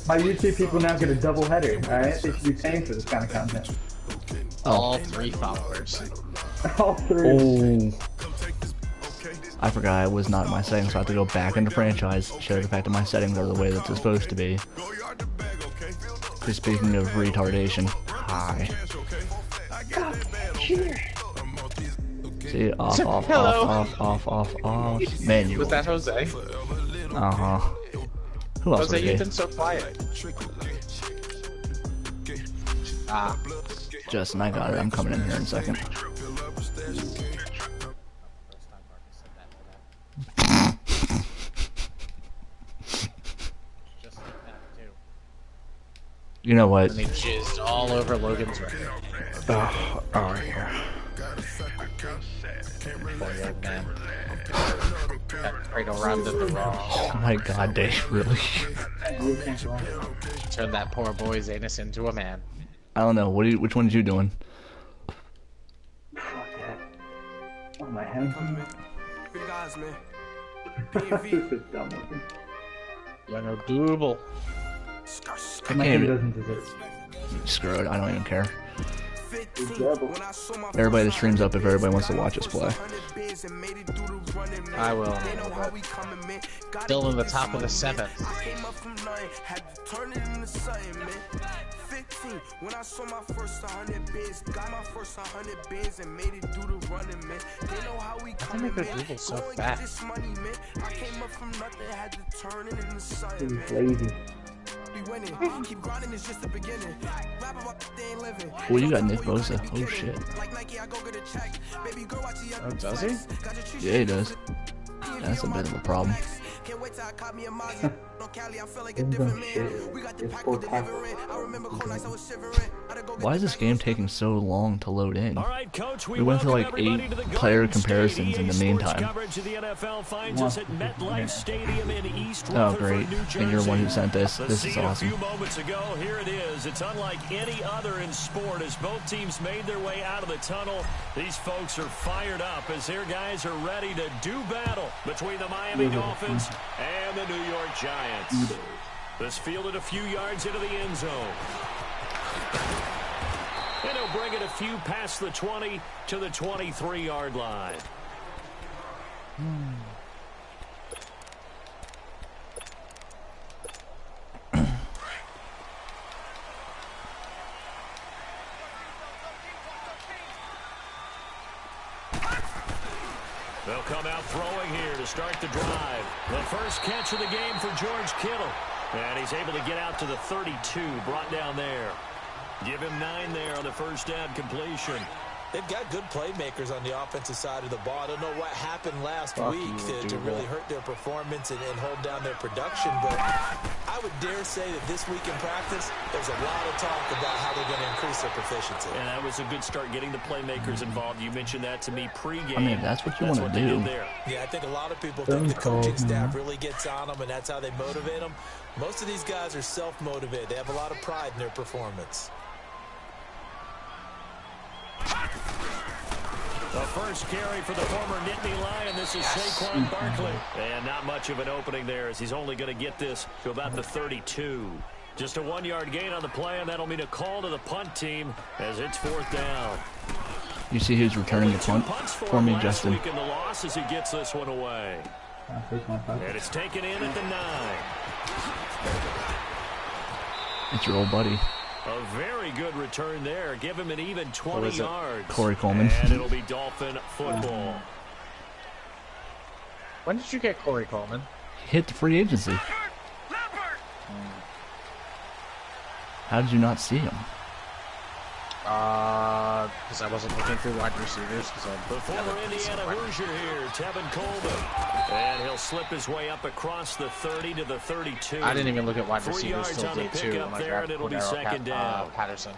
My YouTube people now get a double header, alright? They should be paying for this kind of content. All 3 followers. All 3. Oh. I forgot I was not in my settings, so I have to go back into franchise, show the fact that my settings are the way that they're supposed to be. Just speaking of retardation, hi. See, off, manual. Was that Jose? Uh-huh. Who else Jose, was you've he? been so quiet. Ah. Justin, I got it. I'm coming in here in a second. You know what? And they jizzed all over Logan's record. Oh, yeah. Poor young man. That cradle round in the raw. Oh my god, Dave, really? Turn that poor boy's anus into a man. I don't know. Which one are you doing? Fuck that. Oh, my hands. This is dumb looking. Young O'Double. My team doesn't deserve Screw it. I don't even care. it. Everybody that streams up if everybody wants to watch us play. I will. Still in the top of the 7th. When I saw my first 100 bids, got my first 100 bids and made it through the running, man. They know how we coming, man. Google so fast. This money, man. I came up from nothing, had to turn it into something, He's man. lazy. Be winning. Keep grinding, it's just the beginning. Rap about the day living. Oh, you got Nick Bosa. Oh, shit. Like Nike, I go get a check. Baby girl, watch the Oh, does he? Yeah, he does. That's a bit of a problem. Can't wait till I caught me a Mazda. On Cali, I feel like a different man. We got the package delivering. I remember cold nights I was shivering. Why is this game taking so long to load in? All right, Coach, We went to like 8 player comparisons in the meantime. Coverage of the NFL finds us at MetLife Stadium in East Oh, Rutherford, great. New Jersey. And you're the one who sent this. The This is scene awesome. A few moments ago, here it is. It's unlike any other in sport as both teams made their way out of the tunnel. These folks are fired up as their guys are ready to do battle between the Miami Dolphins and the New York Giants. This fielded a few yards into the end zone. And he'll bring it a few past the 20 to the 23-yard line. They'll come out throwing here to start the drive. The first catch of the game for George Kittle. And he's able to get out to the 32, brought down there. Give him 9 there on the first down completion. They've got good playmakers on the offensive side of the ball. I don't know what happened last week to really hurt their performance and hold down their production, but I would dare say that this week in practice, there's a lot of talk about how they're going to increase their proficiency. And that was a good start getting the playmakers involved. You mentioned that to me pregame. I mean, that's what you want to do. Yeah, I think a lot of people think the coaching staff really gets on them, and that's how they motivate them. Most of these guys are self-motivated. They have a lot of pride in their performance. The first carry for the former Nittany Lion. This is Saquon Barkley. And not much of an opening there as he's only going to get this to about the 32. Just a 1-yard gain on the play, and that'll mean a call to the punt team as it's 4th down. You see who's returning the punt for me, Justin. Week in the loss as he gets this one away. And it's taken in at the 9. It's your old buddy. A very good return there. Give him an even 20 yards. Corey Coleman. And it'll be Dolphin football. When did you get Corey Coleman? He hit the free agency. How did you not see him? Because I wasn't looking through wide receivers. The former Indiana Hoosier here, Tevin Coleman. And he'll slip his way up across the 30 to the 32. I didn't even look at wide receivers 3 yards till on the day 2. pickup there, and it'll be second down. Patterson.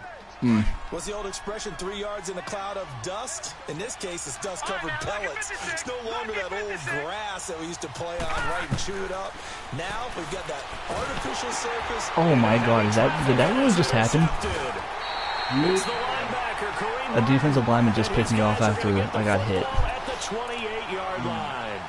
What's the old expression, 3 yards in a cloud of dust? In this case, it's dust-covered pellets. It's no longer that old grass that we used to play on, right, and chew it up. Now, we've got that artificial surface. Oh my god, did that really just happen? It's the linebacker, Kareem. A defensive lineman just picked me off after I got hit. At the 28-yard line.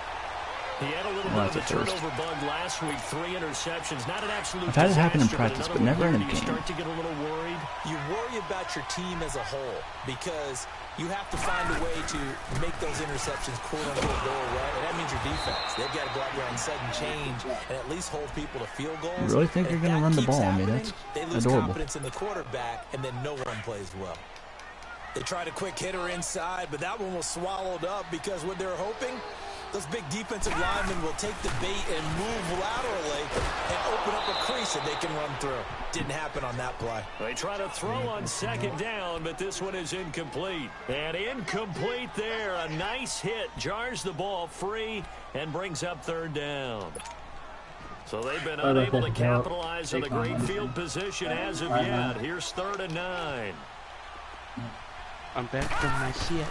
He had a little bit of a turnover bug last week, 3 interceptions. Not an absolute I've had it happen in disaster, practice, but never in a You game. start to get a little worried. You worry about your team as a whole because you have to find a way to make those interceptions quote-unquote go away, and that means your defense. They've got to go out there on sudden change and at least hold people to field goals. You really think you're going to run the ball? I mean, that's they lose adorable. confidence in the quarterback, and then no one plays well. They tried a quick hitter inside, but that one was swallowed up because what they're hoping, those big defensive linemen will take the bait and move laterally and open up a crease that they can run through. Didn't happen on that play. They try to throw on 2nd down, but this one is incomplete. And incomplete there. A nice hit. Jars the ball free and brings up 3rd down. So they've been unable to capitalize on the great field position as of yet. Here's 3rd and 9. I'm back from my shit.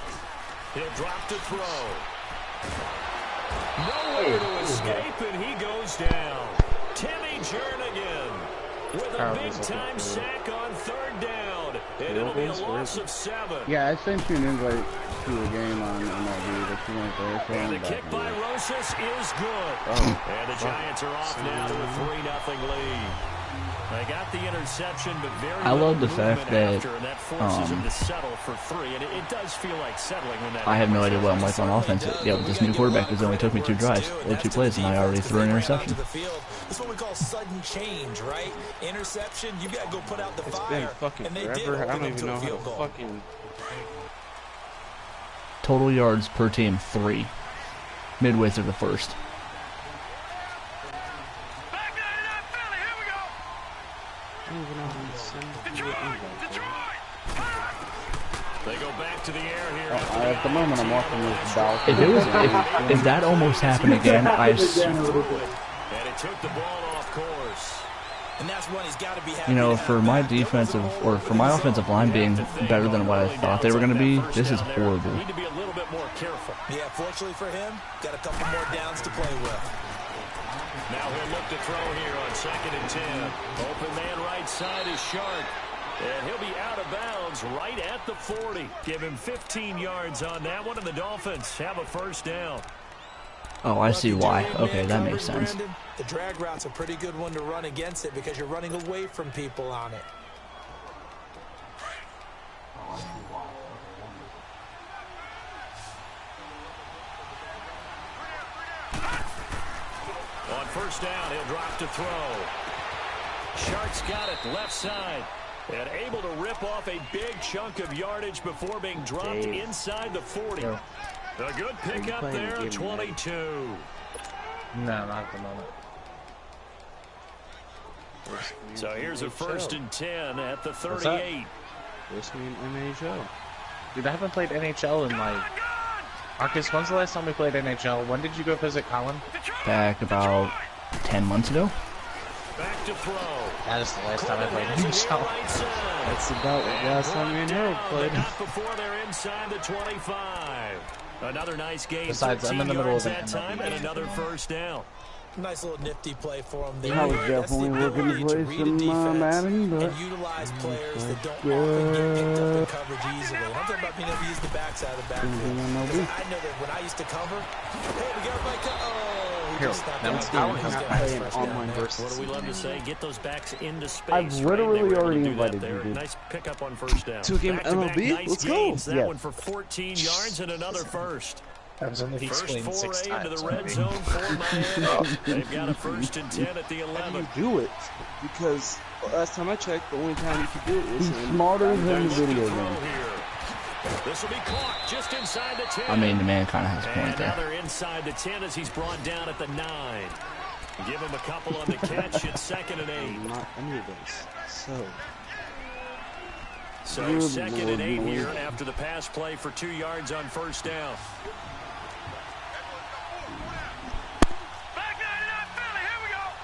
He'll drop to throw. Nowhere to escape, and he goes down. Timmy Jernigan with a big-time sack on 3rd down. And it'll be a loss of 7. Yeah, I sent you an invite to a game on MLB that you weren't there. So And the kick by Rosas is good. And the Giants are off now to a 3-0 lead. They got the interception, but I love the fact that forces him to settle for 3, and it does feel like settling when that. I have no idea what I'm like on offense. Yeah, with this new quarterback, it only took me 2 drives or 2 plays, and I already threw an interception. That's what we call sudden change, right? Interception, you got to go put out the fire. It's been fucking forever. I don't even know how to fucking. Total yards per team 3, midway through the 1st. They go back to the air here. At the moment, I'm watching this battle. If that almost happened again, I And it took the ball off course. And that's one he's got to be happy. you know, for my defensive or for my offensive line being better than what I thought they were going to be, this is horrible. Need to be a little bit more careful. Yeah, fortunately for him, got a couple more downs to play with. Now he'll look to throw here on 2nd and 10. Open man right side is Sharp. And he'll be out of bounds right at the 40. Give him 15 yards on that one, and the Dolphins have a 1st down. Oh, I see why. Okay, that makes sense. The drag route's a pretty good one to run against it because you're running away from people on it. On 1st down, he'll drop to throw. Shark's got it left side. And able to rip off a big chunk of yardage before being dropped inside the 40. A good pickup there, 22. No, not at the moment. So here's a 1st and 10 at the 38. This mean NHL. Dude, I haven't played NHL in like... Marcus, when's the last time we played NHL? When did you go visit Colin? Back about 10 months ago. Back to throw. That is the last time I played NHL. That's about the last time me and Harold played. Not before they're inside the 25. Another nice game. Besides, I'm in the middle of an that time and another 1st down. Nice little nifty play for him there. I was definitely looking to play some Madden, but and utilize players that don't often get picked up in coverage easily. I'm talking about being able to use the backside of the backfield. I know that when I used to cover, hey, we got everybody he just snapped now out. it's power playing online versus. What do we love to say? Get those backs into space. I've literally They were able to already do that invited there. you, dude. Nice pickup on 1st down. 2-game Back-to-back MLB? nice Let's go. gains. That Yes. one for 14 yards and another 1st. That was only First explained 6 foray into times. the red zone for Miami. They've got a 1st and 10 at the How do 11. you do it? Because last time I checked, the only time you could do it was He's in smarter than the video Throw game. here. This will be caught just inside the 10. I mean, the man kind of has a And point there. another inside the 10 as he's brought down at the 9. Give him a couple on the catch at 2nd and 8. not any of those. So Good 2nd and 8 Lord, here boy. after the pass play for 2 yards on 1st down.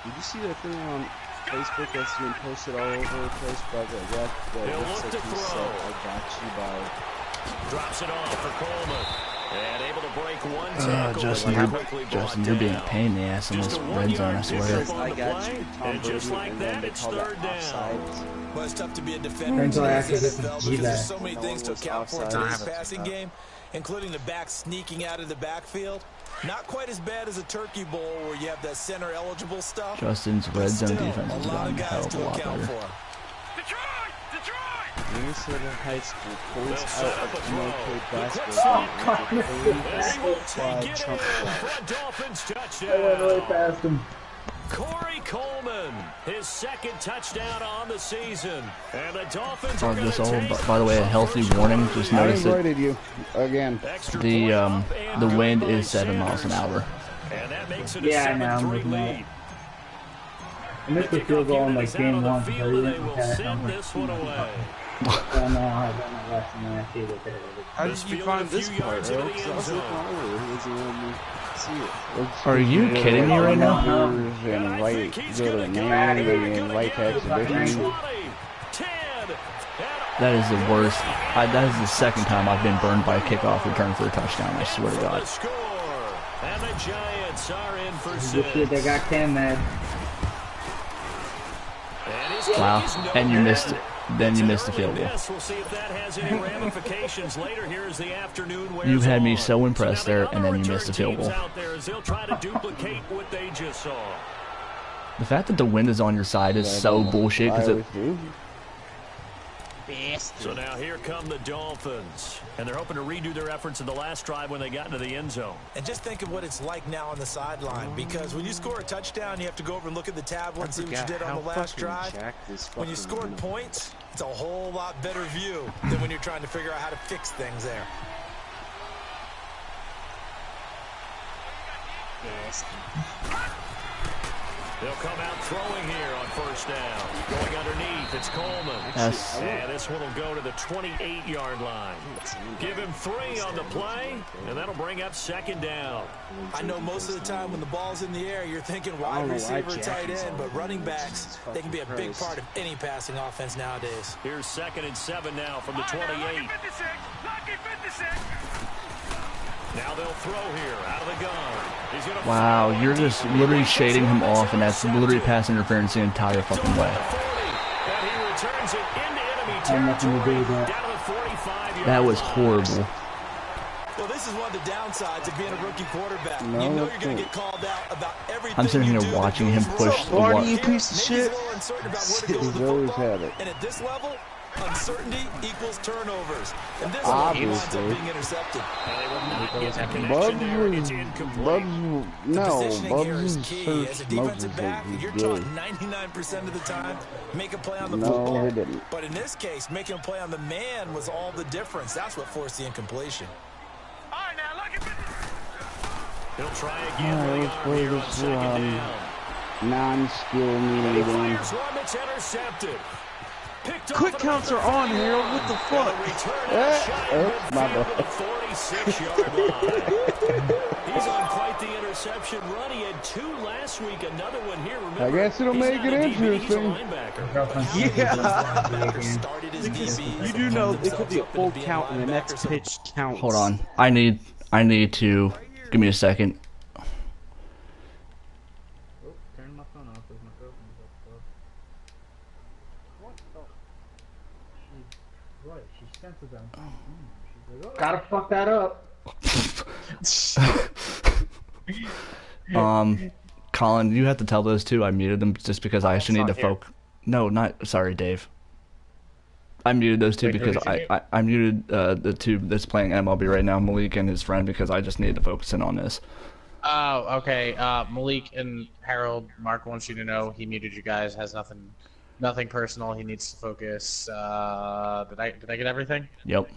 Did you see that thing on Facebook that's being posted all over the place by the rep that He'll looks look like to he throw. said, I got you by... Drops it off for Coleman. And able to break one tackle. Justin, you're being a pain in the ass in this red zone, I swear. I got you, Tom And just Brady, like and that, then they it's call that 3rd down. offsides. Well, it's tough to be a defender Until in after today's this NFL is because there's G-back. so many No things one to was account for in offside. today's passing game, including the backs sneaking out of the backfield. Not quite as bad as a turkey bowl where you have that center eligible stuff. Justin's red zone defense has gotten a hell of a lot better. Minnesota High School pulls out of MLK basketball. Corey Coleman, his second touchdown on the season. And the Dolphins are this all, by the way, a healthy warning. Just notice I invited you again. The wind is 7 miles an hour. And that makes it Yeah, a I know. 7-3 lead. I missed the field goal in like game 1. They will send this one away. How did you find this part, bro? Because I was looking all over. He doesn't want me to see it. Are you kidding me right now? And invite, go to man, and invite to exhibition. That is the worst. That is the second time I've been burned by a kickoff return for a touchdown. I swear to God. And the Giants are in for 6. They got Cam mad. Wow. And you missed it. Then you missed the field goal. We'll see if that has any ramifications later. Here as the afternoon You wears had me on. so impressed there, and then you missed the field goal. Out there as they'll try to duplicate what they just saw. The fact that the wind is on your side is so bullshit. Because it. So now here come the Dolphins, and they're hoping to redo their efforts in the last drive when they got into the end zone. And just think of what it's like now on the sideline, because when you score a touchdown, you have to go over and look at the tablet and see what you did on the last drive. When you scored points, it's a whole lot better view than when you're trying to figure out how to fix things there. They'll come out throwing here on first down. Going underneath, it's Coleman. Yes. And this one will go to the 28-yard line. Give him 3 on the play, and that'll bring up second down. I know most of the time when the ball's in the air, you're thinking wide receiver, tight end, but running backs, they can be a big part of any passing offense nowadays. Here's 2nd and 7 now from the 28. Now they'll throw here out of the gun. Wow, you're just literally shading him off, and that's literally pass interference the entire fucking way. That was horrible. Well, this is one of the downsides of being a rookie quarterback. You know you're going to get called out about everything. I'm sitting here watching him push the ball. You piece of shit. He's always had it. And at this level, uncertainty equals turnovers. And this one winds up being intercepted. Bubs is key. As a defensive back, you're taught 99% of the time, make a play on the football. No, he didn't. But in this case, making a play on the man was all the difference. That's what forced the incompletion. All right, now look at He'll try again. Non-skill meaning one that's intercepted. Quick counts are on, Harold. What the fuck? My bad. 46-yard line. He's on quite the interception run. He had 2 last week. Another one here. Remember, I guess it'll make it interesting. Yeah. You do know it could be a full count and the next pitch counts. Hold on. I need to give me a second. Gotta fuck that up. Colin, you have to tell those two I muted them just because I actually need to focus. No, not sorry, Dave. I muted those two because I muted the two that's playing MLB right now, Malik and his friend, because I just needed to focus in on this. Oh, okay. Malik and Harold, Mark wants you to know he muted you guys. Has nothing personal. He needs to focus. Did I get everything? Yep.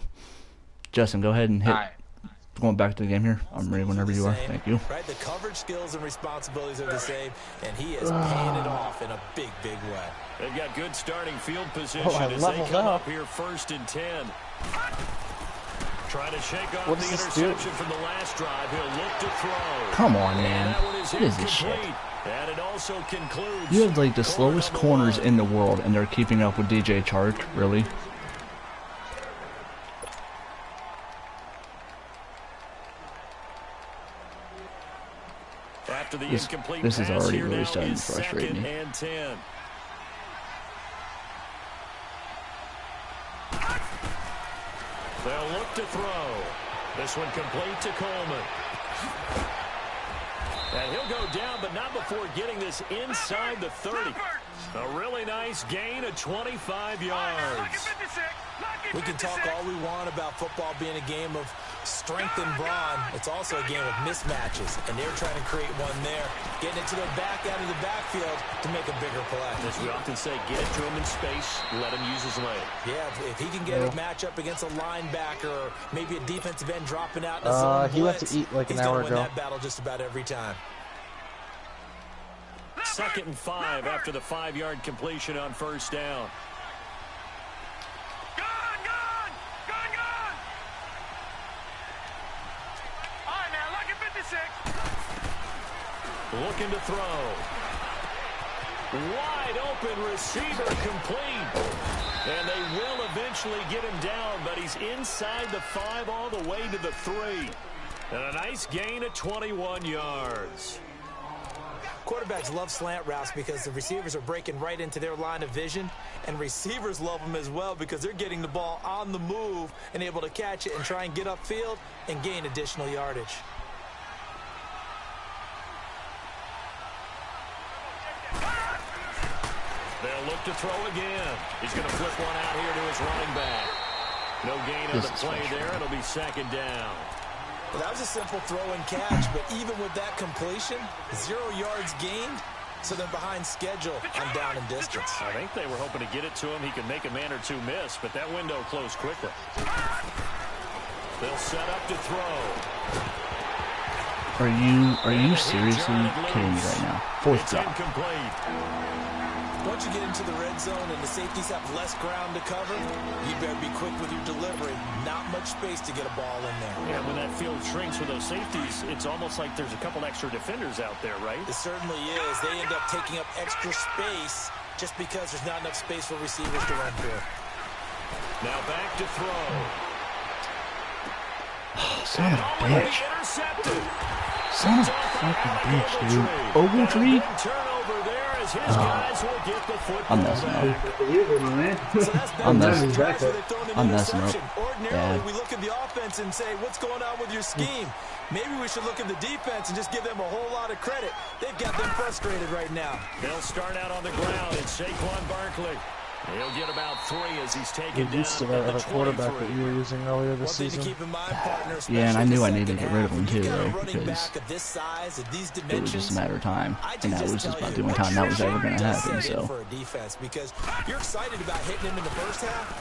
Justin, go ahead and hit. All right. Going back to the game here. I'm ready whenever you are. Thank you. Right, the coverage skills and responsibilities are the same, and he is paying it off in a big, big way. They've got good starting field position as they come up here 1st and 10. Trying to shake off the interception from the last drive. He'll look to throw. Come on, man. What is this shit? And it also concludes. You have like the slowest corners in the world, and they're keeping up with DJ Chark. Really? After the incomplete this is already pass, really starting to frustrate me. 2nd and 10. They'll look to throw. This one complete to Coleman. And he'll go down, but not before getting this inside the 30. A really nice gain of 25 yards. We can talk all we want about football being a game of strength and brawn. It's also a game of mismatches, and they're trying to create one there, getting it to their back out of the backfield to make a bigger play. As we often say, get it to him in space, let him use his leg. Yeah, if he can get a matchup against a linebacker or maybe a defensive end dropping out in a zone he blitz, went to eat like an he's hour going to win ago. that battle just about every time. 2nd and 5 after the 5-yard completion on 1st down. Looking to throw. Wide open receiver complete. And they will eventually get him down, but he's inside the 5 all the way to the 3. And a nice gain of 21 yards. Quarterbacks love slant routes because the receivers are breaking right into their line of vision, and receivers love them as well because they're getting the ball on the move and able to catch it and try and get upfield and gain additional yardage. They'll look to throw again. He's going to flip one out here to his running back. No gain on the play there. It'll be 2nd down. Well, that was a simple throw and catch, but even with that completion, 0 yards gained, so they're behind schedule on down and distance. I think they were hoping to get it to him. He could make a man or two miss, but that window closed quickly. They'll set up to throw. Are you seriously kidding me right now? 4th drop. Once you get into the red zone and the safeties have less ground to cover, you better be quick with your delivery. Not much space to get a ball in there. Yeah, when that field shrinks with those safeties, it's almost like there's a couple extra defenders out there, right? It certainly is. They end up taking up extra space just because there's not enough space for receivers to run through. Now back to throw. Son of a bitch. Son of a fucking bitch, dude. Ogletree? I'm messing up. I'm messing up. Ordinarily, we look at the offense and say, what's going on with your scheme? Maybe we should look at the defense and just give them a whole lot of credit. They've got them frustrated right now. They'll start out on the ground. It's Saquon Barkley. He'll get about 3 as he's taken down used to that other quarterback that you were using earlier this season. Yeah, and I knew I needed to get rid of him too, right? Because it was just a matter of time, and that was just about the only time that was ever going to happen. So. Because you're excited about hitting him in the first half,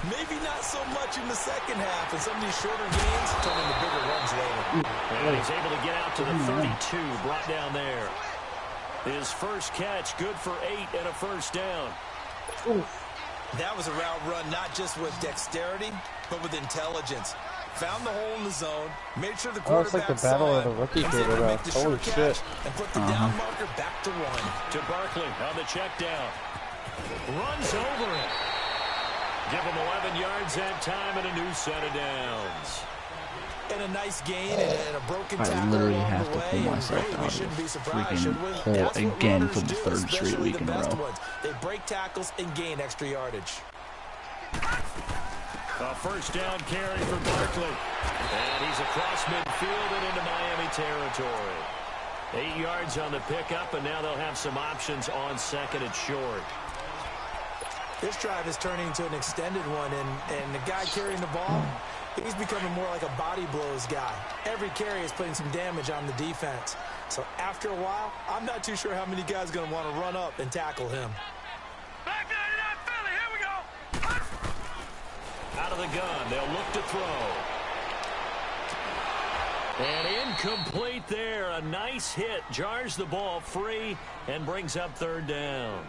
maybe not so much in the second half, and some of these shorter games turn into bigger runs later. And he's able to get out to the 32, brought down there. His first catch, good for 8 and a 1st down. That was a route run not just with dexterity, but with intelligence. Found the hole in the zone, made sure the quarterback it's like the battle of the rookie quarterbacks. Holy shit. And put the down marker back to 1. To Barkley on the check down. Runs over it. Give him 11 yards that time and a new set of downs. And a nice gain and a broken tackle. I literally have to pull myself out of the freaking hole again for the 3rd straight week in a row. They break tackles and gain extra yardage. A 1st down carry for Barkley. And he's across midfield and into Miami territory. 8 yards on the pickup, and now they'll have some options on 2nd and short. This drive is turning into an extended one, and the guy carrying the ball, he's becoming more like a body blows guy. Every carry is putting some damage on the defense. So after a while, I'm not too sure how many guys are going to want to run up and tackle him. Back there to that Philly. Here we go. Out of the gun. They'll look to throw. And incomplete there. A nice hit. Jars the ball free and brings up 3rd down.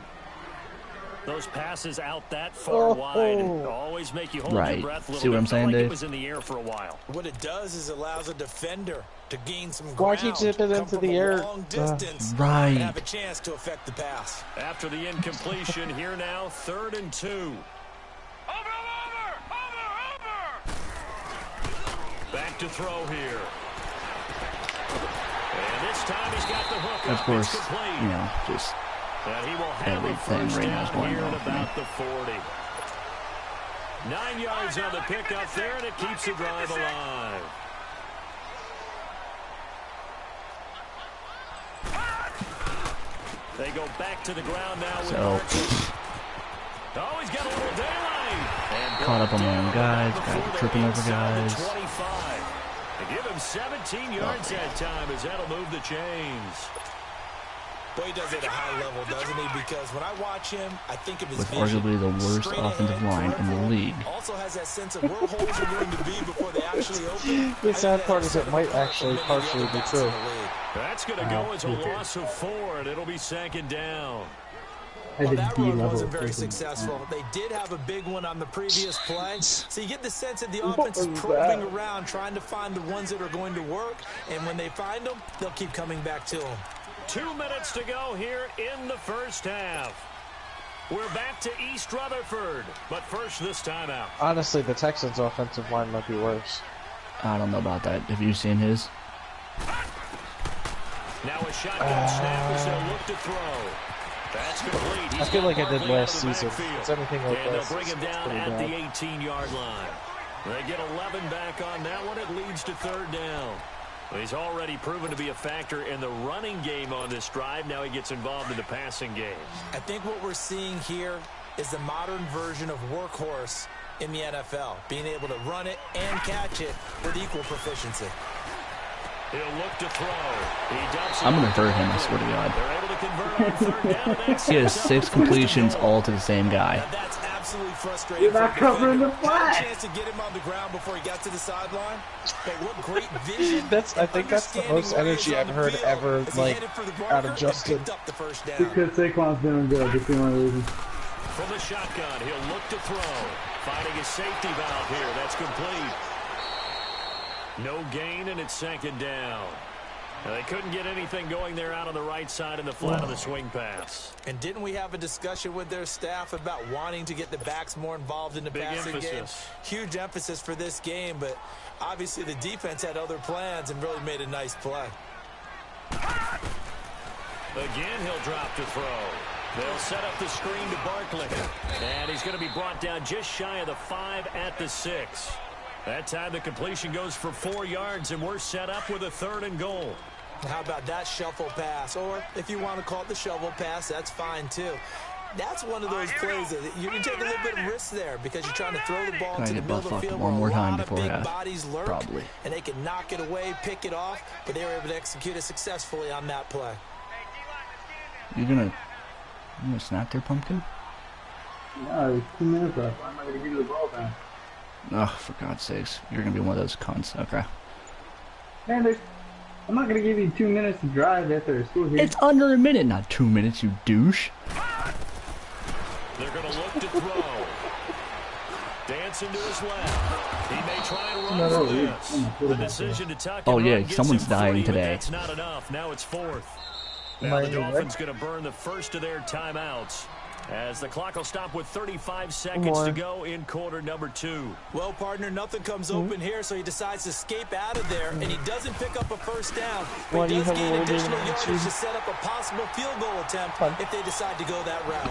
Those passes out that far wide always make you hold your breath a little See what I'm saying, Dave? It was in the air for a while. What it does is allows a defender to gain some ground. Why keep zipping into the air? Long distance right. And have a chance to affect the pass. After the incompletion, here now, 3rd and 2. Over. Back to throw here. And this time he's got the hook. Of course, you know, just and he will have a 1st down here at about the 40. 9 yards on the pickup there, and it keeps the drive alive. They go back to the ground now with So, oh, he's got a little daylight. And caught up on my own guys, guys tripping over guys. 25. They give him 17 yards that time as that'll move the chains. Boy, he does it at a high level, doesn't he? Because when I watch him, I think of his With vision. arguably the worst offensive line in the league. Also has that sense of where holes are going to be before they actually open. The sad part is it might actually partially be true. That's going to go as a loss of 4, and it'll be second down. Well, that run wasn't very successful. They did have a big one on the previous play. So you get the sense that the offense is probing around, trying to find the ones that are going to work. And when they find them, they'll keep coming back to them. 2 minutes to go here in the first half. We're back to East Rutherford, but first this timeout. Honestly, the Texans' offensive line might be worse. I don't know about that. Have you seen his? Now a shotgun snap as they'll look to throw. That's complete. I feel like I did last season. It's anything like and last they'll bring him season. down at the 18-yard line. They get 11 back on that one. It leads to third down. Well, he's already proven to be a factor in the running game on this drive. Now he gets involved in the passing game. I think what we're seeing here is the modern version of workhorse in the NFL, being able to run it and catch it with equal proficiency. He'll look to throw. He dumps I'm going to throw him, I swear to God. They're able to convert on third down. He has 6 completions all to the same guy. Now that's absolutely frustrating. You're not covering the Had a flat. chance to get him on the ground before he got to the sideline. But what great vision. I think that's the most energy I've heard ever, like, out of Justin. Because Saquon's doing good. That's the only reason. From the shotgun, he'll look to throw. Finding his safety valve here. That's complete. No gain, and it's second down. Now, they couldn't get anything going there out on the right side in the flat of the swing pass. And didn't we have a discussion with their staff about wanting to get the backs more involved in the passing game? Huge emphasis for this game, but obviously the defense had other plans and really made a nice play. Again, he'll drop to throw. They'll set up the screen to Barkley. And he's going to be brought down just shy of the 5 at the 6. That time the completion goes for 4 yards, and we're set up with a 3rd and goal. How about that shuffle pass? Or if you want to call it the shovel pass, that's fine too. That's one of those plays that you can take a little bit of risk there because you're trying to throw the ball to the middle of the field where a lot of big bodies lurk, and they can knock it away, pick it off, but they were able to execute it successfully on that play. You're gonna snap there, Pumpkin? No, there's 2 minutes left. I'm not going to give you the ball back. Oh, for God's sakes. You're going to be one of those cunts. Okay. Man, I'm not going to give you 2 minutes to drive after school here. It's under a minute, not 2 minutes, you douche. They're going to look to throw. Dancing to his left. He may try and run for this. The decision to tuck and run someone's dying today. That's not enough. Now it's 4th. Now the Dolphins going to burn the first of their timeouts as the clock will stop with 35 seconds to go in quarter number 2. Well, partner, nothing comes open here, so he decides to escape out of there, and he doesn't pick up a first down. But he does gain additional yardage to set up a possible field goal attempt if they decide to go that route.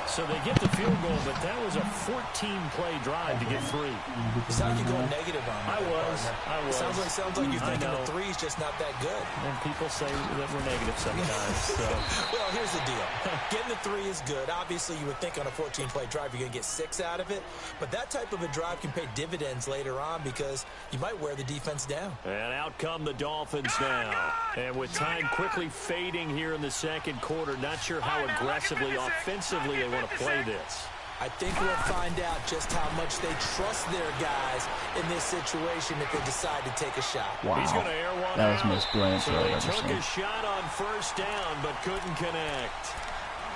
So they get the field goal, but that was a 14-play drive to get 3. It sounds like you're going negative on me. I was. Sounds like you're thinking the 3's just not that good. And people say that we're negative sometimes. So. Well, here's the deal. Getting the 3 is good. Obviously, you would think on a 14-play drive you're going to get 6 out of it. But that type of a drive can pay dividends later on because you might wear the defense down. And out come the Dolphins now. And with time quickly fading here in the second quarter, not sure how aggressively, offensively they want to play this. I think we'll find out just how much they trust their guys in this situation if they decide to take a shot. Wow. He's going to air one that was the most brilliant so throw I've he ever took seen. a shot on first down, but couldn't connect.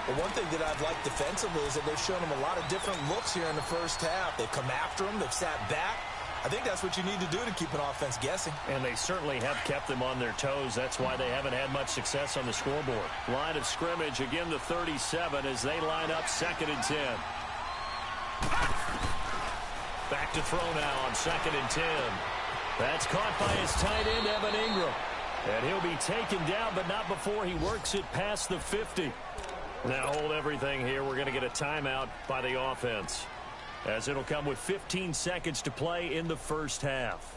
Well, one thing that I've liked defensively is that they've shown them a lot of different looks here in the first half. They've come after them. They've sat back. I think that's what you need to do to keep an offense guessing. And they certainly have kept them on their toes. That's why they haven't had much success on the scoreboard. Line of scrimmage, again the 37 as they line up 2nd and 10. Back to throw now on 2nd and 10. That's caught by his tight end, Evan Ingram. And he'll be taken down, but not before he works it past the 50. Now hold everything here. We're going to get a timeout by the offense, as it'll come with 15 seconds to play in the first half.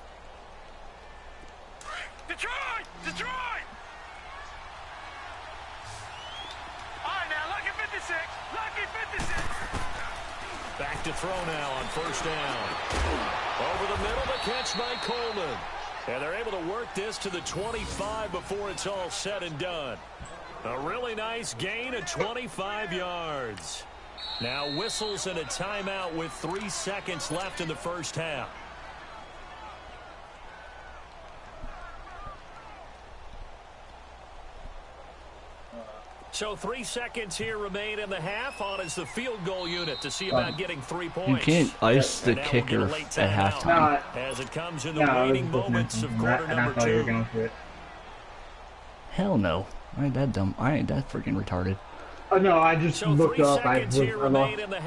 Detroit! Detroit! Back to throw now on first down. Over the middle, the catch by Coleman. And they're able to work this to the 25 before it's all said and done. A really nice gain of 25 yards. Now whistles and a timeout with 3 seconds left in the first half. So 3 seconds here remain in the half. On is the field goal unit to see about getting 3 points. You can't ice the kicker at halftime. As it comes in the waning moments of quarter number 2. Hell no. I ain't that dumb. I ain't that freaking retarded. Oh no, I just looked up. I lost my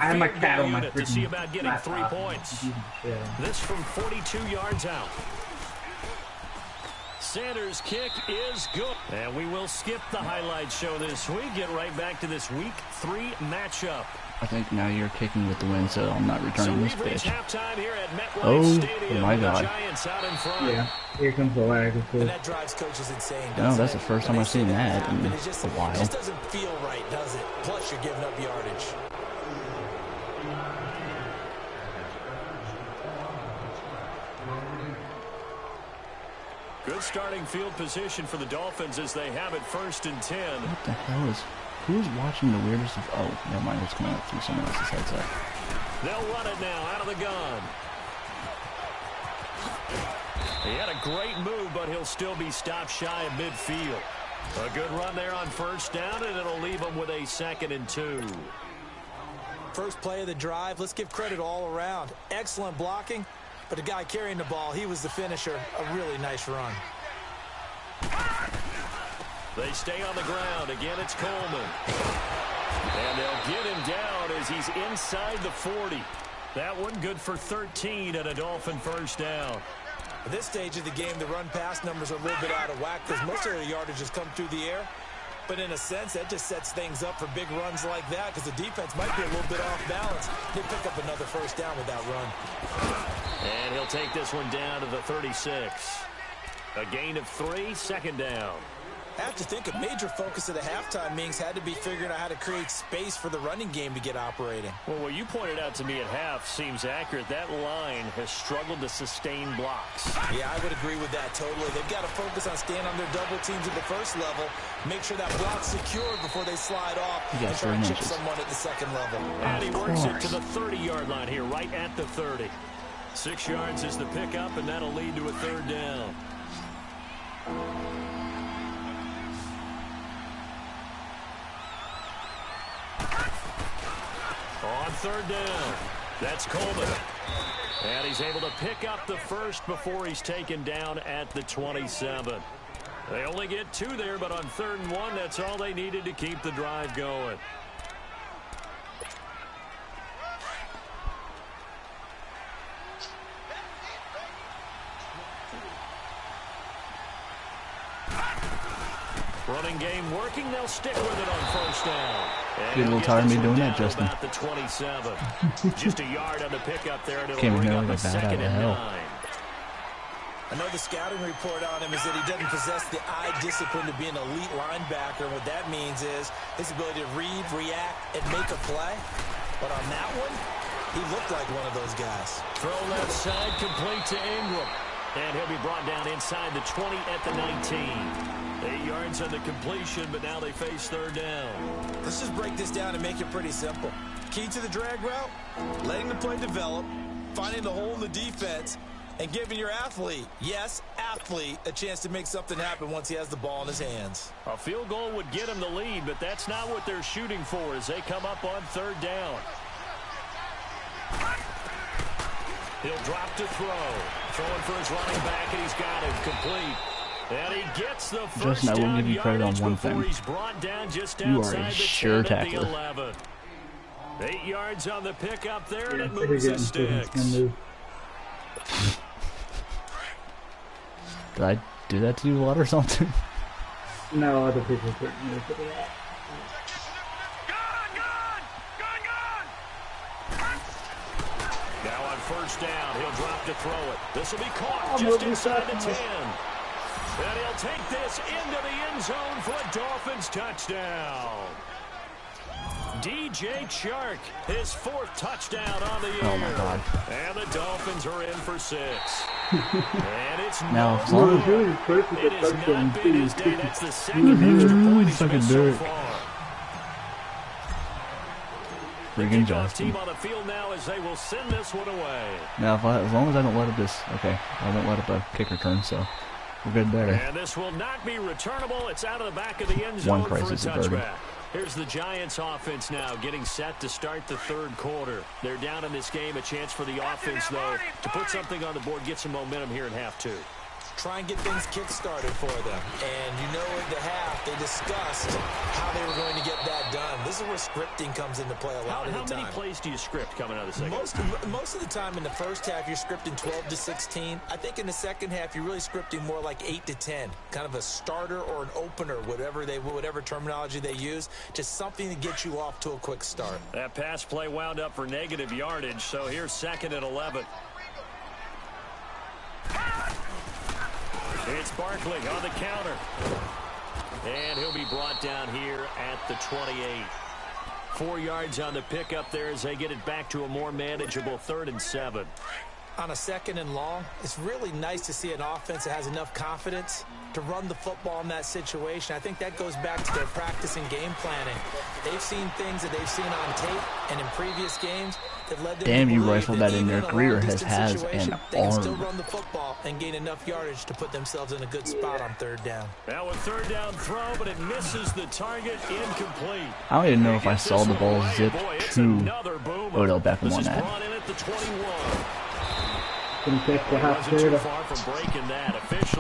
I had my cat on my freaking to see about getting 3 points. This from 42 yards out. Sanders' kick is good. And we will skip the highlight show this week. Get right back to this week 3 matchup. I think now you're kicking with the wind, so I'm not returning this bitch. Here at oh my god. Yeah, here comes the lag. And that drives coaches insane. No, that's the first time I've seen that in a while. It just doesn't feel right, does it? Plus, you're giving up yardage. Good starting field position for the Dolphins as they have it 1st and 10. What the hell is... Who's watching the weirdest of... Oh, never mind. It's coming up through someone else's headset. They'll run it now out of the gun. He had a great move, but he'll still be stopped shy of midfield. A good run there on first down, and it'll leave him with a 2nd and 2. First play of the drive. Let's give credit all around. Excellent blocking, but the guy carrying the ball, he was the finisher. A really nice run. They stay on the ground. Again, it's Coleman. And they'll get him down as he's inside the 40. That one good for 13 and a Dolphin first down. At this stage of the game, the run-pass numbers are a little bit out of whack because most of the yardage has come through the air. But in a sense, that just sets things up for big runs like that because the defense might be a little bit off balance. They pick up another first down with that run. And he'll take this one down to the 36. A gain of 3, 2nd down. I have to think a major focus of the halftime meetings had to be figuring out how to create space for the running game to get operating. Well, what you pointed out to me at half seems accurate. That line has struggled to sustain blocks. Yeah, I would agree with that totally. They've got to focus on staying on their double teams at the first level, make sure that block's secured before they slide off, and try to chip someone at the second level. And he works it to the 30-yard line here, right at the 30. 6 yards is the pickup, and that'll lead to a 3rd down. On 3rd down, that's Coleman. And he's able to pick up the first before he's taken down at the 27. They only get 2 there, but on 3rd and 1, that's all they needed to keep the drive going. Running game working. They'll stick with it on first down. Get a little tired of me doing that, Justin. About the 27. Just a yard on the pickup there, and it'll Can't bring remember up a that out 2nd of and hell. 9. I know the scouting report on him is that he doesn't possess the eye discipline to be an elite linebacker. And what that means is his ability to read, react, and make a play. But on that one, he looked like one of those guys. Throw left side, complete to Ingram. And he'll be brought down inside the 20 at the 19. 8 yards on the completion, but now they face 3rd down. Let's just break this down and make it pretty simple. Key to the drag route, letting the play develop, finding the hole in the defense, and giving your athlete, yes, athlete, a chance to make something happen once he has the ball in his hands. A field goal would get him the lead, but that's not what they're shooting for as they come up on 3rd down. He'll drop to throw. Throwing for his running back, and he's got it complete. And he gets the first Justin, I will give you credit on one before thing. he's brought down just You are outside a the sure 10 at the tackler. 11. 8 yards on the pickup there, and it moves the sticks. Did I do that to you a lot or something? No, other people couldn't move it. Now on first down, he'll drop to throw it. This will be caught just inside the 10. And he'll take this into the end zone for a Dolphins touchdown. DJ Chark, his 4th touchdown on the year. Oh, my God. And the Dolphins are in for 6. And it's Now, it has not been his day. That's the 2nd extra point he's missed so far. Friggin' Justin. Team on the field now as they will send this one away. Now, as long as I don't let up this, okay, I won't let up a kick return, so we're good there. And this will not be returnable. It's out of the back of the end zone for a touchback. Here's the Giants offense now getting set to start the 3rd quarter. They're down in this game. A chance for the offense, though, to put something on the board, get some momentum here in half 2. Try and get things kick-started for them. And you know at the half, they discussed how they were going to get that done. This is where scripting comes into play a lot of the time. How many plays do you script coming out of the second? Most of the time in the first half, you're scripting 12 to 16. I think in the second half, you're really scripting more like 8 to 10. Kind of a starter or an opener, whatever terminology they use. Just something to get you off to a quick start. That pass play wound up for negative yardage, so here's 2nd and 11. It's Barkley on the counter. And he'll be brought down here at the 28. 4 yards on the pickup there as they get it back to a more manageable 3rd and 7. On a 2nd and long, it's really nice to see an offense that has enough confidence to run the football in that situation. I think that goes back to their practice and game planning. They've seen things that they've seen on tape and in previous games that led them Damn, to you believe rifled that that in there. even in a Greer long-distance has situation, an they can arm. still run the football and gain enough yardage to put themselves in a good spot on 3rd down. Now a 3rd down throw, but it misses the target, incomplete. I don't even know if I saw the ball zip to Odell Beckham on that. Brought in at the 21. Well,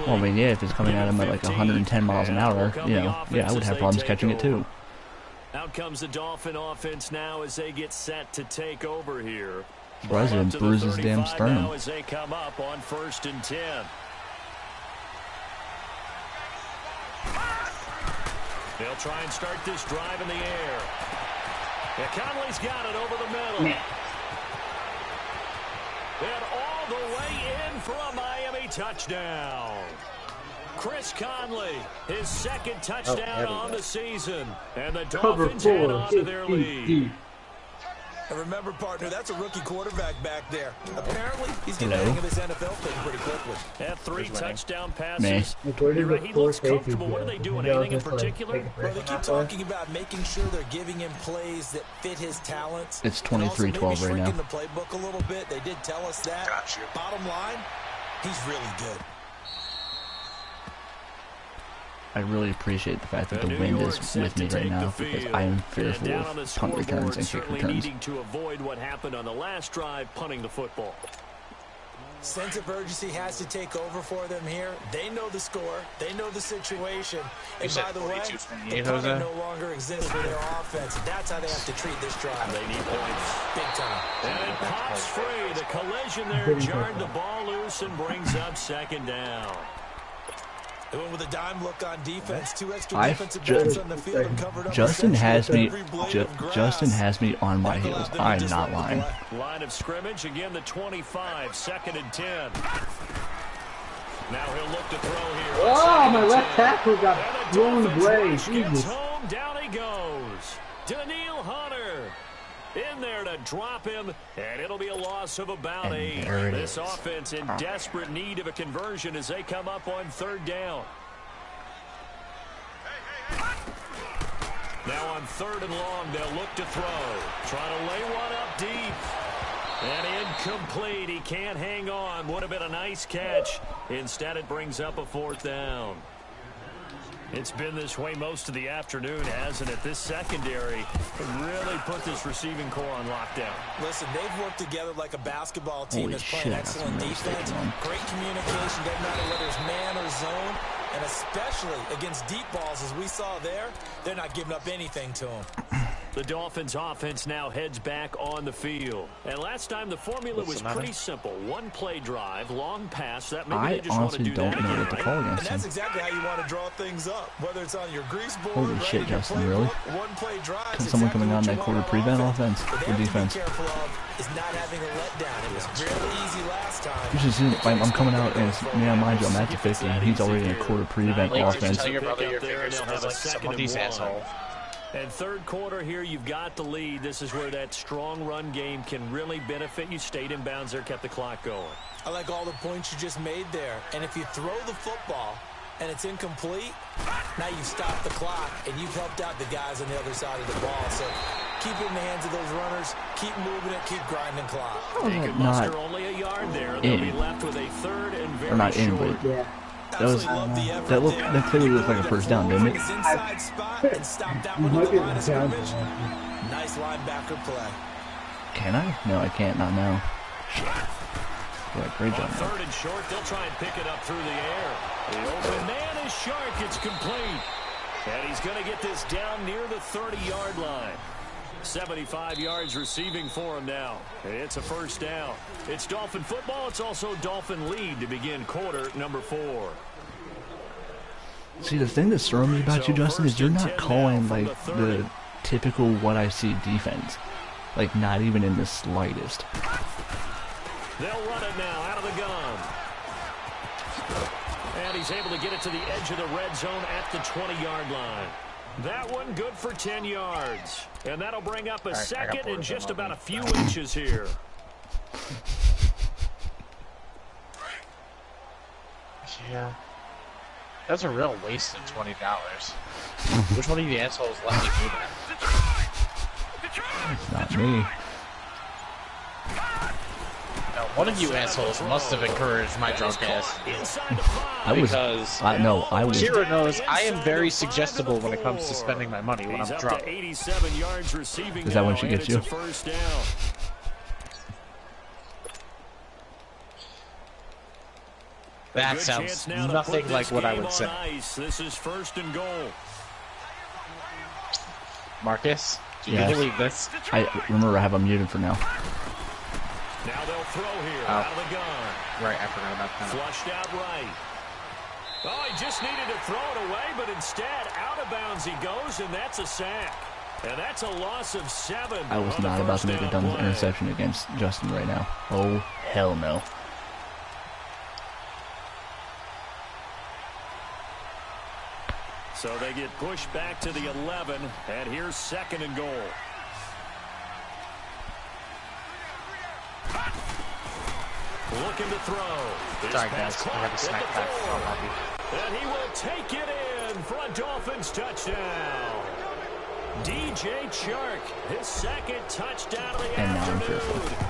I mean, yeah, if it's coming at him at like 110 miles an hour, you know, yeah, I would have problems catching it too. Out comes the Dolphin offense now as they get set to take over here. President bruises damn sternum. As they come up on 1st and 10. They'll try and start this drive in the air. Yeah, Conley's got it over the middle. And all the way in for a Miami touchdown. Chris Conley, his 2nd touchdown on the season. And the Dolphins head on to their lead. And remember, partner, that's a rookie quarterback back there. Apparently, he's getting the hang of this NFL thing pretty quickly. Had 3 touchdown passes. He looks comfortable. What are they doing? Anything in particular? Well, they keep talking about making sure they're giving him plays that fit his talents. It's 23-12 right now. The playbook a little bit. They did tell us that. Gotcha. Bottom line, he's really good. I really appreciate the fact that the wind is with me right now because I am fearful of punt returns and kick returns. Needing to avoid what happened on the last drive, punting the football. Sense of urgency has to take over for them here. They know the score. They know the situation. And by the way, the punter no longer exists for their offense. That's how they have to treat this drive. They need points. Big time. And it pops free. The collision there jarred the ball loose and brings up 2nd down. They went with a dime look on defense. 2 extra defensive backs on the field and covered up. Justin has me on my heels. I'm not lying. Line of scrimmage again. The 25. 2nd and 10. Now he'll look to throw here. Oh, my left tackle got blown away. Gets home. Down he goes. Daniil Hunter in there to drop him, and it'll be a loss of about 8. This offense in desperate need of a conversion as they come up on 3rd down. Now on 3rd and long, they'll look to throw. Trying to lay one up deep. And incomplete. He can't hang on. Would have been a nice catch. Instead, it brings up a 4th down. It's been this way most of the afternoon, hasn't it? This secondary really put this receiving core on lockdown. Listen, they've worked together like a basketball team that's playing excellent defense. Great communication, doesn't matter whether it's man or zone. And especially against deep balls, as we saw there, they're not giving up anything to them. The Dolphins offense now heads back on the field. And last time the formula was pretty simple. 1 play drive, long pass. That maybe they just want to do that again, what to call against and that's exactly how you want to draw things up. Whether it's on your grease board, holy shit, Justin, really? 1 play drive. Can someone coming on that quarter prevent offense or defense? Is not having a letdown. It was really easy last time. You should see, I'm coming out and it's, man, mind you, I'm at the 50 and he's already in a quarter prevent offense. Tell your brother your fingers smells like somebody's asshole. And third quarter here, you've got the lead. This is where that strong run game can really benefit you. Stayed in bounds there, kept the clock going. I like all the points you just made there. And if you throw the football and it's incomplete, now you've stopped the clock and you've helped out the guys on the other side of the ball. So keep it in the hands of those runners. Keep moving it. Keep grinding clock. They could muster only a yard there. They'll be left with a third and very not in, short. but that clearly looked like a first down, didn't it? Inside spot and stop that one at the line of scrimmage. Nice linebacker play. Can I? No, I can't. Not now. Yeah, great job. On third and short, they'll try and pick it up through the air. The open man is Shark. It's complete. And he's going to get this down near the 30-yard line. 75 yards receiving for him now. It's a first down. It's Dolphin football. It's also Dolphin lead to begin quarter number 4. See, the thing that's throwing me about you, Justin, is you're not calling like the typical what I see defense. Like, not even in the slightest. They'll run it now out of the gun. And he's able to get it to the edge of the red zone at the 20-yard line. That one good for 10 yards. And that'll bring up a second in just about a few inches here. Yeah. That's a real waste of $20. Which one of you assholes let me do that? Not me. Now, one of you assholes must have encouraged my drunk ass. I was. No, I was. Kira knows I am very suggestible when it comes to spending my money when I'm drunk. 87 yards receiving. Is that when she gets you? First down. That sounds nothing like what I would say. This is first and goal. Marcus, do you believe this? I remember I have him muted for now. Now they'll throw here out of the gun. Right, I forgot about that. Flushed out right. Oh, he just needed to throw it away, but instead out of bounds he goes, and that's a sack. And that's a loss of 7. I was not about to make a dumb interception against Justin right now. Oh, hell no. So they get pushed back to the 11, and here's second and goal. Looking to throw. Sorry, guys. I had to smack back. And he will take it in for a Dolphins touchdown. DJ Chark, his second touchdown of the afternoon.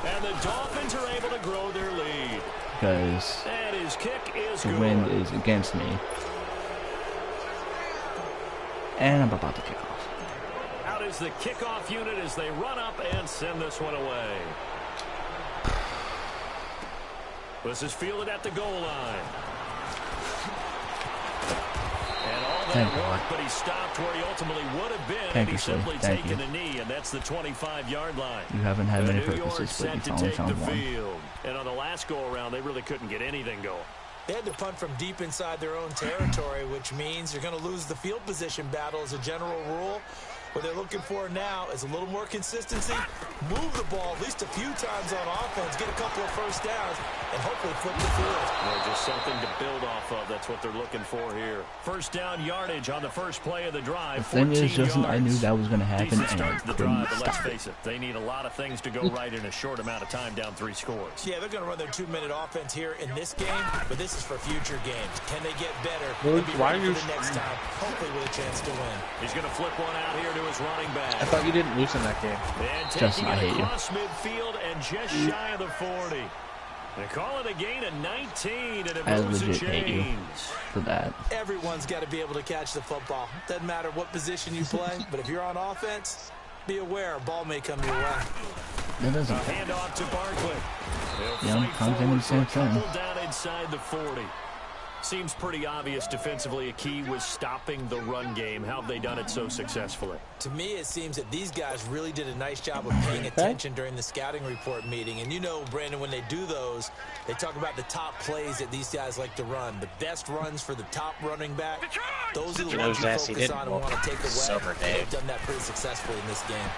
And the Dolphins are able to grow their lead. Because and his kick is the wind is against me. And I'm about to kick off. Out is the kickoff unit as they run up and send this one away. This is fielded at the goal line. And all that work, but he stopped where he ultimately would have been had he simply taken a knee, and that's the 25-yard line. You haven't had many purposes, but you finally found one. And on the last go-around, they really couldn't get anything going. They had to punt from deep inside their own territory, which means you're going to lose the field position battle as a general rule. What they're looking for now is a little more consistency, move the ball at least a few times on offense, get a couple of first downs, and hopefully flip the field. Just something to build off of. That's what they're looking for here. First down yardage on the first play of the drive. The thing is, Justin, I knew that was going to happen, and I couldn't but let's stop face it, they need a lot of things to go right in a short amount of time, down 3 scores. Yeah, they're going to run their 2-minute offense here in this game, but this is for future games. Can they get better? Why are you the next time? Hopefully with a chance to win. He's going to flip one out here to his running back. I thought you didn't lose in that game. Justin, I hate you. Midfield and just shy of the 40. They call it a gain of 19, and it I moves legit a hate you chains. for that. Everyone's got to be able to catch the football. Doesn't matter what position you play, but if you're on offense, be aware a ball may come your way. That doesn't. Hand off to Barkley. Yeah, I'm content the same thing. Down inside the 40. Seems pretty obvious defensively a key was stopping the run game. How have they done it so successfully? To me, it seems that these guys really did a nice job of paying attention during the scouting report meeting. And you know, Brandon, when they do those, they talk about the top plays that these guys like to run. The best runs for the top running back. Those are the ones you focus on and want to take away. They've done that pretty successfully in this game.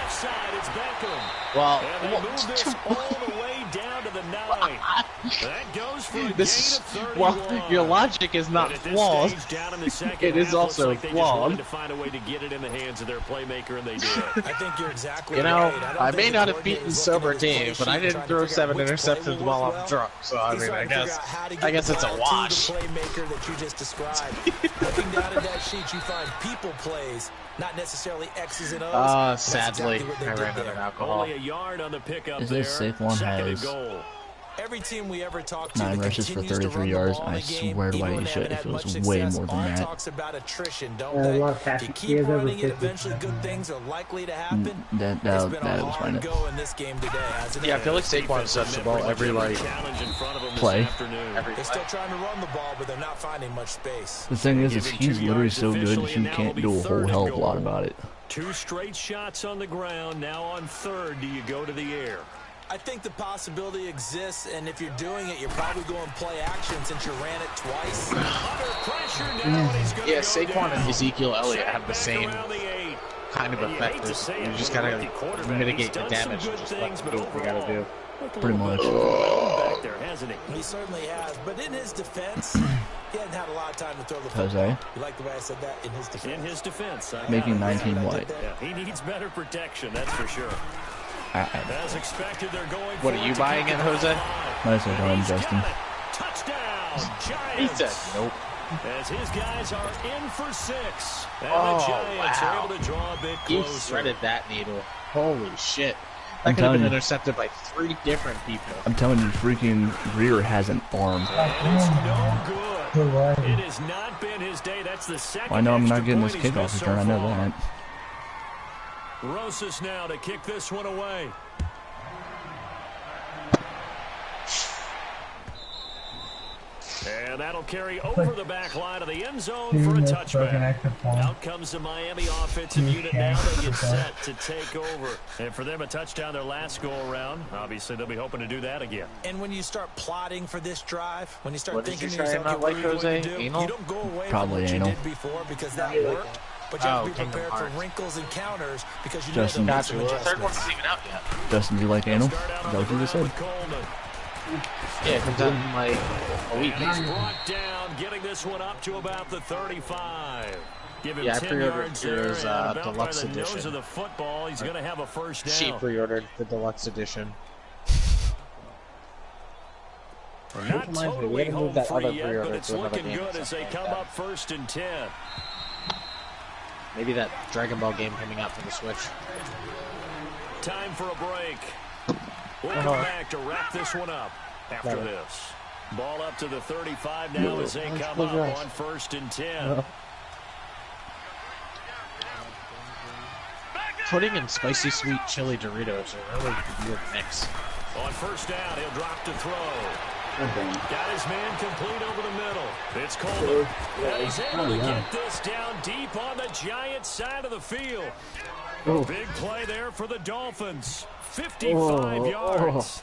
left side, it's Beckham. Well, and they move this all the way down to the 9. That goes for a gain of 31. Well, your logic is not flawed. It is also flawed. To find a way to get it in the hands of their playmaker, and they did. I think you're exactly You know, right. I may not have beaten sober Dave, but I didn't throw 7 interceptions while I'm drunk. So I mean, I guess it's a wash. The playmaker that you just described. Looking down at that sheet, you find people plays, not necessarily X's and O's. Sadly, exactly I ran out of alcohol. Only a yard on the pickup Is there. this Saquon has Every team we ever talked to 9 rushes for 33 yards? I swear to God, you should. It feels way more than that. Talks about attrition, don't they? If you keep running it, eventually good things are likely to happen. That was fine. Go in this game today, hasn't it? Yeah, I feel like Saquon touched the ball every play. They're still trying to run the ball, but they're not finding much space. The thing is he's literally so good that you can't do a whole hell of a lot about it. 2 straight shots on the ground. Now on 3rd, do you go to the air? I think the possibility exists, and if you're doing it, you're probably going play action since you ran it twice. Under pressure now, and he's going Yeah, Saquon and Ezekiel Elliott have the same kind of effect. You just gotta mitigate the damage. Just do what we gotta do. Pretty much. Back there, hasn't he? He certainly has, but in his defense, he hasn't had a lot of time to throw the football. Jose? You like the way I said that? In his defense. In his defense. Making 19 white. Yeah, he needs better protection, that's for sure. As expected, they're going. What are you buying it, Jose? Nice one, Justin. Touchdown, Giants. He said nope. As his guys are in for 6. And Oh, the Giants wow. are able to draw a bit He closer. threaded that needle. Holy shit. That I'm could have telling been you. intercepted by 3 different people. I'm telling you, freaking Greer has an arm. And it's no good. It has not been his day. That's the second. I know I'm not extra getting this point he's kickoff missed return. I know so far. that. Rosas now to kick this one away. And that'll carry over the back line of the end zone for a touchback. Out comes the Miami offensive unit now. They get set to take over. And for them, a touchdown their last go-around. Obviously, they'll be hoping to do that again. And when you start plotting for this drive, when you start What thinking did to you try yourself, not like, what are you going to Jose? do? Anal? You don't go away Probably from what anal. you did before because that worked. But you have to be prepared for wrinkles and counters because you know Justin. there'll be Gotcha. some Well, the third adjustments. one's not even out yet. Justin, do you like anal? Is Start out that on the what you just ground said? with Coleman. Yeah, it comes out in like a week. He's brought down, getting this one up to about the 35. Give him Yeah, I 10 pre-ordered yards there, his, and about deluxe by the nose edition. of the football, he's going to have a first down. She pre-ordered the deluxe edition. Not totally gotta move home that free other yet, pre-order but it's to another looking game or good as they something come like up 1st and 10. Maybe that Dragon Ball game coming out for the Switch. Time for a break. We'll come back to wrap this one up after this. Ball up to the 35 now as they come up on 1st and 10. Putting in spicy sweet chili Doritos are a really weird mix. On 1st down, he'll drop to throw. Got his man complete over the middle. It's Coleman. And he's able to get this down deep on the Giants side of the field. Big play there for the Dolphins. 55 yards.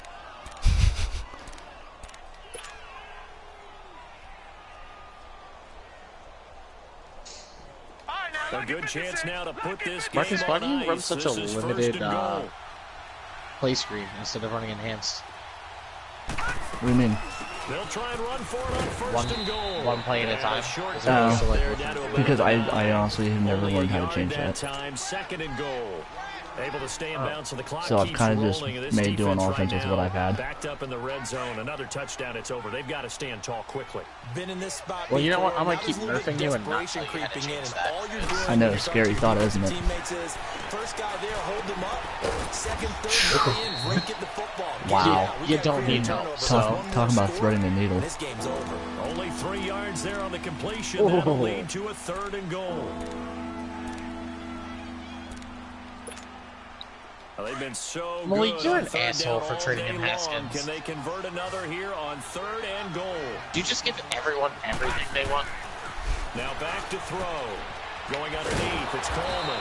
A good chance now to put this game Marcus, why on do you run ice. such This a is 1st limited and goal. play screen instead of running enhanced? What do you mean? They'll try and run for it on 1st and goal. One play at a And time. short As opposed to, like, there, down to about Because I 9. honestly have never Only a learned how to yard change that that. time, 2nd and goal. Able to stay in bounds, so the clock So I've keeps kinda just rolling, and this made doing defense offense right with what now I've had. Backed up in the red zone, another touchdown. It's over. They've got to stand tall quickly. Been in this spot Well, you know what? before. I'm gonna Now keep there's a little bit nerfing you and not desperation tell you how to creeping in, change and that. all you're doing I know, when you start scary to thought, keep isn't it? Teammates is first guy there, hold him up. Second, third guy in, rake it the football. Wow. We You got don't creative need help. turnovers. So- One more Talking about score, threading the needle. This game's over. Only 3 yards there on the completion. That'll lead to a 3rd and goal. Well, they've been so Malik, good you're on an 3rd asshole down for all trading day in long. Haskins. Can they convert another here on 3rd and goal? Do you just give everyone everything they want? Now back to throw. Going underneath, it's Coleman.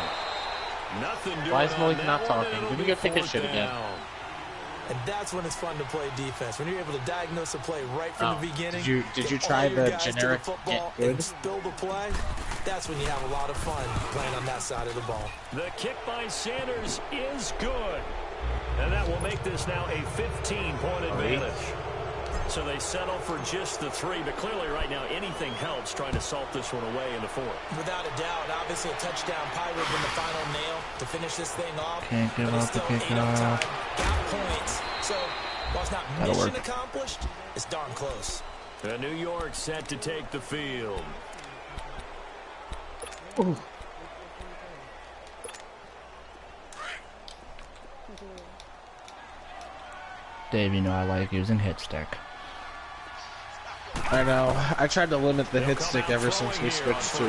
Nothing doing Why is on Malik that not one, talking? and it'll Did he be go take his 4th shit again? down. And that's when it's fun to play defense. When you're able to diagnose a play right from the beginning. Did you get try all your the guys to generic football get good? and spill the play. that's when you have a lot of fun playing on that side of the ball. The kick by Sanders is good. And that will make this now a 15-point advantage. So they settle for just the 3, but clearly right now anything helps trying to salt this one away in the 4th. Without a doubt, obviously a touchdown probably would have been the final nail to finish this thing off. Can't give up the kickoff. Got points. So while it's not mission accomplished, it's darn close. The New York set to take the field. Ooh. Dave, you know I like using hit stick. I know. I tried to limit the hit stick ever since we switched to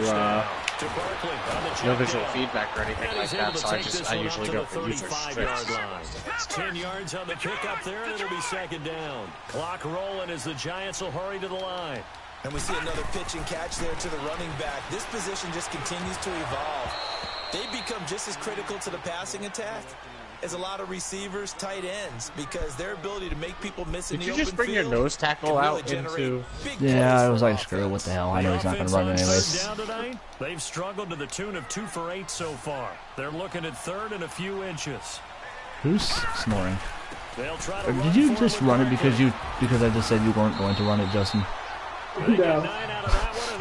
no visual feedback or anything like that, so I usually go for user strict. 10 yards on the pickup there, and it'll be 2nd down. Clock rolling as the Giants will hurry to the line. And we see another pitch and catch there to the running back. This position just continues to evolve. They become just as critical to the passing attack as a lot of receivers, tight ends, because their ability to make people miss in the open field. Did you just bring your nose tackle out into... Yeah, I was like, screw it, what the hell? I know he's not going to run anyways. They've struggled to the tune of 2 for 8 so far. They're looking at 3rd and a few inches. Who's snoring? Did you just run it because I just said you weren't going to run it, Justin? No.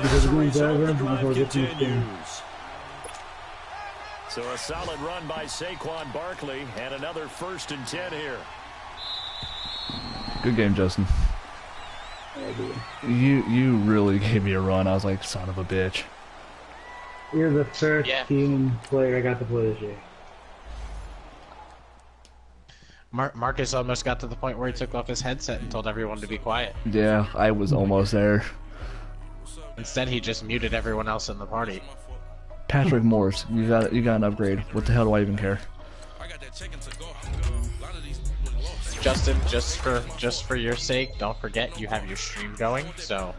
Because we're going to So a solid run by Saquon Barkley and another 1st and 10 here. Good game, Justin. You really gave me a run. I was like, son of a bitch. You're the first team player I got to play this year. Marcus almost got to the point where he took off his headset and told everyone to be quiet. Yeah, I was almost there. Instead, he just muted everyone else in the party. Patrick Morris, you got an upgrade. What the hell do I even care? Justin, just for your sake, don't forget you have your stream going. So